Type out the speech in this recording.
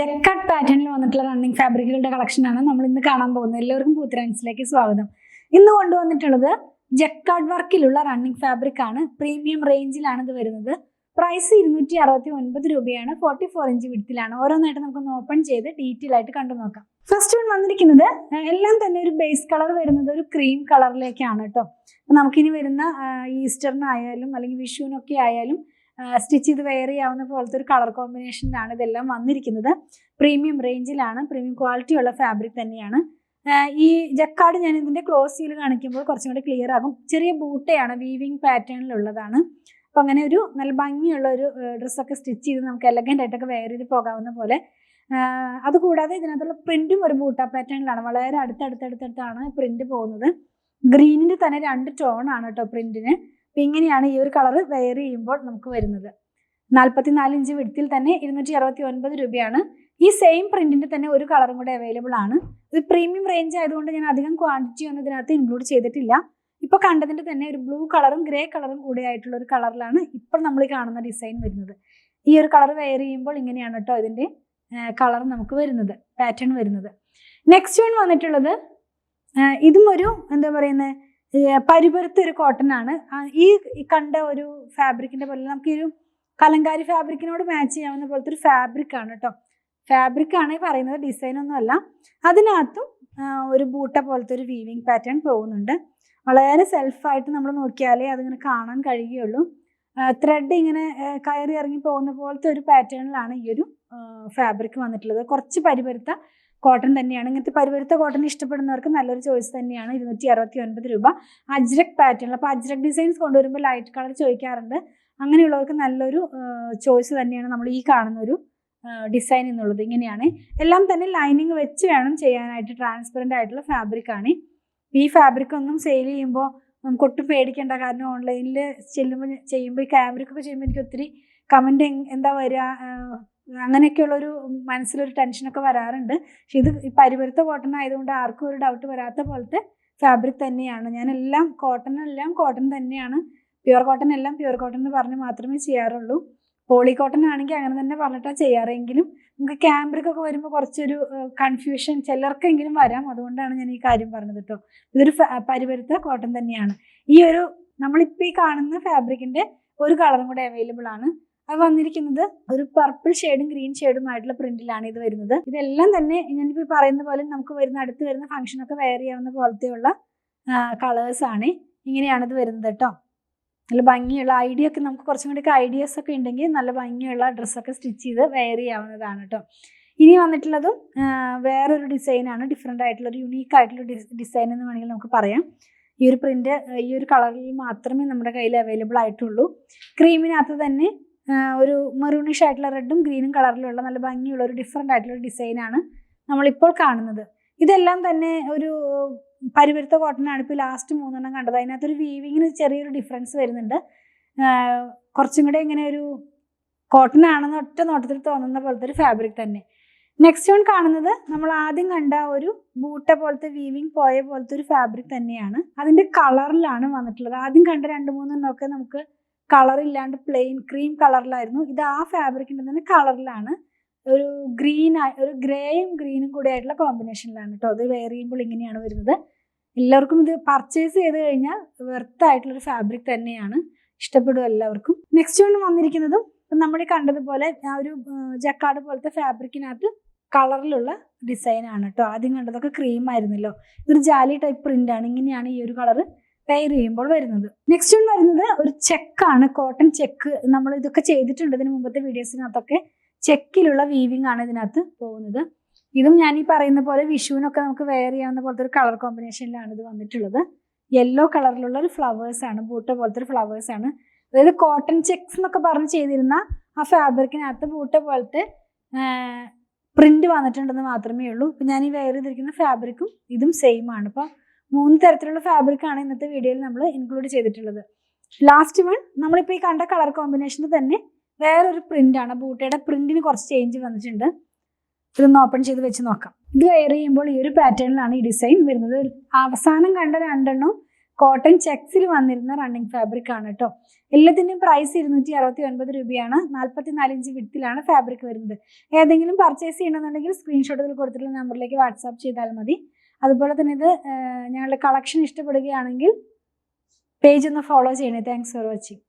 Jacquard പാറ്റേണിൽ വന്നിട്ടുള്ള running ഫാബ്രിക്കുകളുടെ കളക്ഷനാണ് നമ്മൾ ഇന്ന് കാണാൻ പോകുന്നത്. എല്ലാവർക്കും പൂത്തരൻസിലേക്ക് സ്വാഗതം. ഇന്ന് കൊണ്ടുവന്നിട്ടുള്ളത് ജക്കാർഡ് വർക്കിലുള്ള റണ്ണിങ് ഫാബ്രിക് ആണ്. പ്രീമിയം റേഞ്ചിലാണ് ഇത് വരുന്നത്. പ്രൈസ് 269 രൂപയാണ്. 44 ഇഞ്ച് വിഡ്ത്തിലാണ്. ഓരോന്നായിട്ട് നമുക്കൊന്ന് ഓപ്പൺ ചെയ്ത് ഡീറ്റെയിൽ ആയിട്ട് കണ്ടു നോക്കാം. ഫസ്റ്റ് വൺ വന്നിരിക്കുന്നത് എല്ലാം തന്നെ ഒരു ബേസ് കളർ വരുന്നത് ഒരു ക്രീം കളറിലേക്കാണ് കേട്ടോ. നമുക്കിനി വരുന്ന ഈസ്റ്ററിനായാലും അല്ലെങ്കിൽ വിഷുവിനൊക്കെ ആയാലും സ്റ്റിച്ച് ചെയ്ത് വെയർ ചെയ്യാവുന്ന പോലത്തെ ഒരു കളർ കോമ്പിനേഷനിലാണ് ഇതെല്ലാം വന്നിരിക്കുന്നത്. പ്രീമിയം റേഞ്ചിലാണ്, പ്രീമിയം ക്വാളിറ്റി ഉള്ള ഫാബ്രിക് തന്നെയാണ്. ഈ ജക്കാർഡ് ഞാൻ ഇതിന്റെ ക്ലോസ് സീൽ കാണിക്കുമ്പോൾ കുറച്ചും കൂടി ക്ലിയർ ആകും. ചെറിയ ബൂട്ടയാണ്, വീവിങ് പാറ്റേണിലുള്ളതാണ്. അപ്പം അങ്ങനെ ഒരു നല്ല ഭംഗിയുള്ള ഒരു ഡ്രസ്സൊക്കെ സ്റ്റിച്ച് ചെയ്ത് നമുക്ക് എലഗൻ്റ് ആയിട്ടൊക്കെ വെയർ ചെയ്ത് പോകാവുന്ന പോലെ. അതുകൂടാതെ ഇതിനകത്തുള്ള പ്രിന്റും ഒരു ബൂട്ട പാറ്റേണിലാണ്. വളരെ അടുത്തടുത്താണ് പ്രിന്റ് പോകുന്നത്. ഗ്രീനിന്റെ തന്നെ 2 ടോണാണ് കേട്ടോ പ്രിന്റിന്. അപ്പം ഇങ്ങനെയാണ് ഈ ഒരു കളർ വെയർ ചെയ്യുമ്പോൾ നമുക്ക് വരുന്നത്. 44 ഇഞ്ച് വിഡ്ത്തിൽ തന്നെ 269 രൂപയാണ്. ഈ സെയിം പ്രിന്റിന്റെ തന്നെ ഒരു കളറും കൂടെ അവൈലബിൾ ആണ്. ഇത് പ്രീമിയം റേഞ്ച് ആയതുകൊണ്ട് ഞാൻ അധികം ക്വാണ്ടിറ്റി ഒന്നും ഇതിനകത്ത് ഇൻക്ലൂഡ് ചെയ്തിട്ടില്ല. ഇപ്പോൾ കണ്ടതിന്റെ തന്നെ ഒരു ബ്ലൂ കളറും ഗ്രേ കളറും കൂടെ ആയിട്ടുള്ള ഒരു കളറിലാണ് ഇപ്പോൾ നമ്മൾ ഈ കാണുന്ന ഡിസൈൻ വരുന്നത്. ഈ ഒരു കളർ വെയർ ചെയ്യുമ്പോൾ ഇങ്ങനെയാണ് കേട്ടോ ഇതിന്റെ കളർ നമുക്ക് വരുന്നത്, പാറ്റേൺ വരുന്നത്. നെക്സ്റ്റ് വൺ വന്നിട്ടുള്ളത് ഇതും ഒരു എന്താ പറയുന്നത് പരിപരുത്ത ഒരു കോട്ടൺ ആണ്. ഈ കണ്ട ഒരു ഫാബ്രിക്കിന്റെ പോലെ നമുക്ക് ഈ ഒരു കലങ്കാരി ഫാബ്രിക്കിനോട് മാച്ച് ചെയ്യാവുന്ന പോലത്തെ ഒരു ഫാബ്രിക് ആണ് കേട്ടോ. ഫാബ്രിക് ആണ് പറയുന്നത്, ഡിസൈൻ ഒന്നും അല്ല. അതിനകത്തും ഒരു ബൂട്ട പോലത്തെ ഒരു വീവിങ് പാറ്റേൺ പോകുന്നുണ്ട്. വളരെ സെൽഫായിട്ട് നമ്മൾ നോക്കിയാലേ അതിങ്ങനെ കാണാൻ കഴിയുള്ളൂ. ത്രെഡ് ഇങ്ങനെ കയറി ഇറങ്ങി പോകുന്ന പോലത്തെ ഒരു പാറ്റേണിലാണ് ഈ ഒരു ഫാബ്രിക് വന്നിട്ടുള്ളത്. കുറച്ച് പരിപരുത്ത കോട്ടൺ തന്നെയാണ്. ഇങ്ങനത്തെ പരിപരുത്ത കോട്ടൺ ഇഷ്ടപ്പെടുന്നവർക്ക് നല്ലൊരു ചോയ്സ് തന്നെയാണ്. 269 രൂപ. അജ്രക് പാറ്റേൺ. അപ്പോൾ അജ്രക് ഡിസൈൻസ് കൊണ്ടുവരുമ്പോൾ ലൈറ്റ് കളർ ചോദിക്കാറുണ്ട്. അങ്ങനെയുള്ളവർക്ക് നല്ലൊരു ചോയ്സ് തന്നെയാണ് നമ്മൾ ഈ കാണുന്ന ഒരു ഡിസൈൻ എന്നുള്ളത്. ഇങ്ങനെയാണ് എല്ലാം തന്നെ ലൈനിങ് വെച്ച് വേണം ചെയ്യാനായിട്ട്. ട്രാൻസ്പെറൻ്റ് ആയിട്ടുള്ള ഫാബ്രിക് ആണ്. ഈ ഫാബ്രിക് ഒന്നും സെയിൽ ചെയ്യുമ്പോൾ നമുക്ക് ഒട്ടും പേടിക്കേണ്ട. കാരണം ഓൺലൈനിൽ ചെയ്യുമ്പോൾ ഈ ക്യാമറയ്ക്കൊക്കെ ചെയ്യുമ്പോൾ എനിക്ക് ഒത്തിരി കമൻറ്റ് എന്താ വരിക അങ്ങനെയൊക്കെയുള്ളൊരു മനസ്സിലൊരു ടെൻഷനൊക്കെ വരാറുണ്ട്. പക്ഷെ ഇത് ഈ പരിപരുത്ത കോട്ടൺ ആയതുകൊണ്ട് ആർക്കും ഒരു ഡൗട്ട് വരാത്ത പോലത്തെ ഫാബ്രിക് തന്നെയാണ്. ഞാനെല്ലാം കോട്ടൺ തന്നെയാണ്. പ്യുവർ കോട്ടൺ എല്ലാം പ്യുവർ കോട്ടൺ എന്ന് പറഞ്ഞ് മാത്രമേ ചെയ്യാറുള്ളൂ. പോളി കോട്ടൺ ആണെങ്കിൽ അങ്ങനെ തന്നെ പറഞ്ഞിട്ടാണ് ചെയ്യാറെങ്കിലും നമുക്ക് ക്യാമ്പ്രിക്കൊക്കെ വരുമ്പോൾ കുറച്ചൊരു കൺഫ്യൂഷൻ ചിലർക്കെങ്കിലും വരാം. അതുകൊണ്ടാണ് ഞാൻ ഈ കാര്യം പറഞ്ഞത് കേട്ടോ. ഇതൊരു പരിപരുത്ത കോട്ടൺ തന്നെയാണ്. ഈ ഒരു നമ്മളിപ്പോൾ ഈ കാണുന്ന ഫാബ്രിക്കിന്റെ ഒരു കളറും കൂടെ അവൈലബിൾ ആണ്. അത് വന്നിരിക്കുന്നത് ഒരു പർപ്പിൾ ഷെയ്ഡും ഗ്രീൻ ഷെയ്ഡും ആയിട്ടുള്ള പ്രിന്റിലാണ് ഇത് വരുന്നത്. ഇതെല്ലാം തന്നെ ഞാനിപ്പോൾ പറയുന്ന പോലെ നമുക്ക് അടുത്ത് വരുന്ന ഫംഗ്ഷനൊക്കെ വെയർ ചെയ്യാവുന്ന പോലത്തെയുള്ള കളേഴ്സ് ആണ്. ഇങ്ങനെയാണ് ഇത് വരുന്നത് കേട്ടോ. നല്ല ഭംഗിയുള്ള ഐഡിയ ഒക്കെ നമുക്ക് കുറച്ചും കൂടി ഐഡിയാസ് ഒക്കെ ഉണ്ടെങ്കിൽ നല്ല ഭംഗിയുള്ള ഡ്രസ്സൊക്കെ സ്റ്റിച്ച് ചെയ്ത് വെയർ ചെയ്യാവുന്നതാണ് കേട്ടോ. ഇനി വന്നിട്ടുള്ളതും വേറൊരു ഡിസൈനാണ്. ഡിഫറെൻ്റ് ആയിട്ടുള്ള ഒരു യുണീക്ക് ആയിട്ടുള്ള ഡിസൈൻ എന്ന് വേണമെങ്കിൽ നമുക്ക് പറയാം. ഈ ഒരു പ്രിന്റ് ഈ ഒരു കളറിൽ മാത്രമേ നമ്മുടെ കയ്യിൽ അവൈലബിൾ ആയിട്ടുള്ളൂ. ക്രീമിനകത്ത് തന്നെ ഒരു മെറൂണിഷ് ആയിട്ടുള്ള റെഡും ഗ്രീനും കളറിലുള്ള നല്ല ഭംഗിയുള്ള ഒരു ഡിഫറെൻ്റ് ആയിട്ടുള്ള ഡിസൈനാണ് നമ്മളിപ്പോൾ കാണുന്നത്. ഇതെല്ലാം തന്നെ ഒരു പരിപരുത്ത കോട്ടനാണ്. ഇപ്പോൾ ലാസ്റ്റ് 3 കണ്ടത്. അതിനകത്തൊരു വീവിങ്ങിന് ചെറിയൊരു ഡിഫറൻസ് വരുന്നുണ്ട്. കുറച്ചും കൂടെ ഇങ്ങനെ ഒരു കോട്ടൺ ആണെന്ന് ഒറ്റ നോട്ടത്തിൽ തോന്നുന്ന പോലത്തെ ഒരു ഫാബ്രിക് തന്നെ. നെക്സ്റ്റ് വൺ കാണുന്നത് നമ്മൾ ആദ്യം കണ്ട ഒരു ബൂട്ട പോലത്തെ വീവിങ് പോയ പോലത്തെ ഒരു ഫാബ്രിക് തന്നെയാണ്. അതിന്റെ കളറിലാണ് വന്നിട്ടുള്ളത്. ആദ്യം കണ്ട 2-3 നമുക്ക് കളർ ഇല്ലാണ്ട് പ്ലെയിൻ ക്രീം കളറിലായിരുന്നു. ഇത് ആ ഫാബ്രിക്കിന്റെ തന്നെ കളറിലാണ്. ഒരു ഗ്രേയും ഗ്രീനും കൂടി ആയിട്ടുള്ള കോമ്പിനേഷനിലാണ് കേട്ടോ. അത് വെയർ ചെയ്യുമ്പോൾ ഇങ്ങനെയാണ് വരുന്നത്. എല്ലാവർക്കും ഇത് പർച്ചേസ് ചെയ്ത് കഴിഞ്ഞാൽ വെർത്ത് ആയിട്ടുള്ളൊരു ഫാബ്രിക് തന്നെയാണ്. ഇഷ്ടപ്പെടും എല്ലാവർക്കും. നെക്സ്റ്റ് വൺ വന്നിരിക്കുന്നതും നമ്മൾ ഈ കണ്ടതുപോലെ ആ ഒരു ജക്കാർഡ് പോലത്തെ ഫാബ്രിക്കിനകത്ത് കളറിലുള്ള ഡിസൈനാണ് കേട്ടോ. ആദ്യം കണ്ടതൊക്കെ ക്രീം ആയിരുന്നല്ലോ. ഇതൊരു ജാലി ടൈപ്പ് പ്രിന്റ് ആണ്. ഇങ്ങനെയാണ് ഈ ഒരു കളർ വെയർ ചെയ്യുമ്പോൾ വരുന്നത്. നെക്സ്റ്റ് വൺ വരുന്നത് ഒരു ചെക്കാണ്, കോട്ടൺ ചെക്ക്. നമ്മൾ ഇതൊക്കെ ചെയ്തിട്ടുണ്ട് ഇതിന് മുമ്പത്തെ വീഡിയോസിനകത്തൊക്കെ. ചെക്കിലുള്ള വീവിങ് ആണ് ഇതിനകത്ത് പോകുന്നത്. ഇതും ഞാൻ ഈ പറയുന്ന പോലെ വിഷുവിനൊക്കെ നമുക്ക് വെയർ ചെയ്യാവുന്ന പോലത്തെ ഒരു കളർ കോമ്പിനേഷനിലാണ് ഇത് വന്നിട്ടുള്ളത്. യെല്ലോ കളറിലുള്ള ഒരു ഫ്ലവേഴ്സ് ആണ്, ബൂട്ട പോലത്തെ ഒരു ഫ്ലവേഴ്സ് ആണ്. അതായത് കോട്ടൺ ചെക്സ് എന്നൊക്കെ പറഞ്ഞ് ചെയ്തിരുന്ന ആ ഫാബ്രിക്കിനകത്ത് ബൂട്ട പോലത്തെ പ്രിന്റ് വന്നിട്ടുണ്ടെന്ന് മാത്രമേ ഉള്ളൂ. ഇപ്പം ഞാൻ ഈ വെയർ ചെയ്തിരിക്കുന്ന ഫാബ്രിക്കും ഇതും സെയിം ആണ്. അപ്പോൾ 3 തരത്തിലുള്ള ഫാബ്രിക് ആണ് ഇന്നത്തെ വീഡിയോയിൽ നമ്മൾ ഇൻക്ലൂഡ് ചെയ്തിട്ടുള്ളത്. ലാസ്റ്റ് വൺ നമ്മളിപ്പോൾ ഈ കണ്ട കളർ കോമ്പിനേഷന് തന്നെ വേറൊരു പ്രിന്റ് ആണ്. ബൂട്ടയുടെ പ്രിന്റിന് കുറച്ച് ചേഞ്ച് വന്നിട്ടുണ്ട്. ഇതൊന്ന് ഓപ്പൺ ചെയ്ത് വെച്ച് നോക്കാം. ഇത് വെയർ ചെയ്യുമ്പോൾ ഈ ഒരു പാറ്റേണിലാണ് ഈ ഡിസൈൻ വരുന്നത്. അവസാനം കണ്ട 2 കോട്ടൺ ചെക്സിൽ വന്നിരുന്ന റണ്ണിങ് ഫാബ്രിക് ആണ് കേട്ടോ. എല്ലാത്തിൻ്റെയും പ്രൈസ് 269 രൂപയാണ്. 44 ഇഞ്ച് വിഡ്ത്തിലാണ് ഫാബ്രിക് വരുന്നത്. ഏതെങ്കിലും പർച്ചേസ് ചെയ്യണമെന്നുണ്ടെങ്കിൽ സ്ക്രീൻഷോട്ടിൽ കൊടുത്തിട്ടുള്ള നമ്പറിലേക്ക് വാട്സാപ്പ് ചെയ്താൽ മതി. അതുപോലെ തന്നെ ഇത് ഞങ്ങളുടെ കളക്ഷൻ ഇഷ്ടപ്പെടുകയാണെങ്കിൽ പേജ് ഒന്ന് ഫോളോ ചെയ്യണേ. Thanks for watching.